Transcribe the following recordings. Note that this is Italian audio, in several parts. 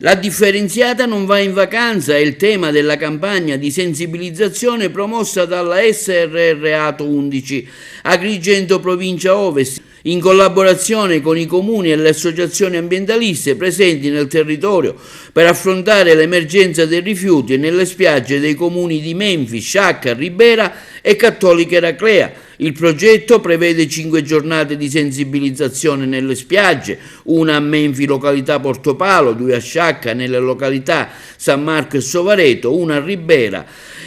La differenziata non va in vacanza è il tema della campagna di sensibilizzazione promossa dalla SRR Ato 11 Agrigento Provincia Ovest, in collaborazione con i comuni e le associazioni ambientaliste presenti nel territorio per affrontare l'emergenza dei rifiuti nelle spiagge dei comuni di Menfi, Sciacca, Ribera e Cattolica Eraclea. Il progetto prevede 5 giornate di sensibilizzazione nelle spiagge, una a Menfi località Portopalo, 2 a Sciacca nelle località San Marco e Sovareto, una a Ribera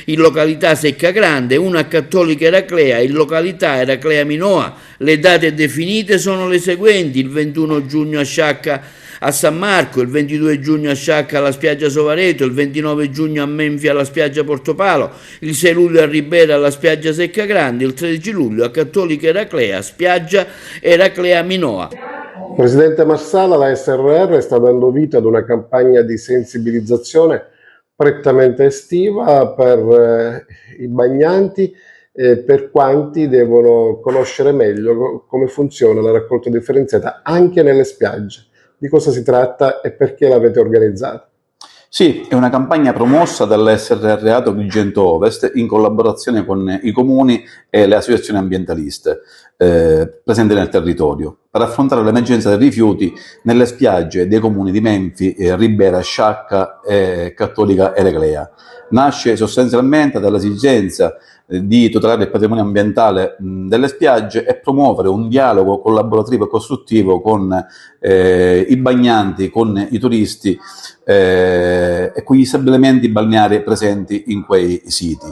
in località Secca Grande, una a Cattolica Eraclea in località Eraclea Minoa. Le date definite sono le seguenti: il 21 giugno a Sciacca a San Marco, il 22 giugno a Sciacca alla spiaggia Sovareto, il 29 giugno a Menfi alla spiaggia Portopalo, il 6 luglio a Ribera alla spiaggia Secca Grande, il 13 luglio a Cattolica Eraclea, spiaggia Eraclea Minoa. Presidente Marsala, la SRR sta dando vita ad una campagna di sensibilizzazione prettamente estiva per i bagnanti e per quanti devono conoscere meglio come funziona la raccolta differenziata anche nelle spiagge. Di cosa si tratta e perché l'avete organizzata? Sì, è una campagna promossa dall'SRR Ato Agrigento Ovest in collaborazione con i comuni e le associazioni ambientaliste presenti nel territorio per affrontare l'emergenza dei rifiuti nelle spiagge dei comuni di Menfi, Ribera, Sciacca e Cattolica Eraclea. Nasce sostanzialmente dall'esigenza di tutelare il patrimonio ambientale delle spiagge e promuovere un dialogo collaborativo e costruttivo con i bagnanti, con i turisti e con gli stabilimenti balneari presenti in quei siti.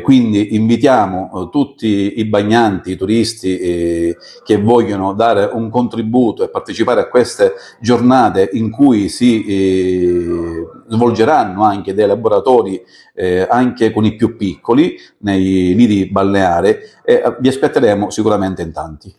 Quindi invitiamo tutti i bagnanti, i turisti che vogliono dare un contributo e partecipare a queste giornate in cui si svolgeranno anche dei laboratori anche con i più piccoli nei lidi balneari e vi aspetteremo sicuramente in tanti.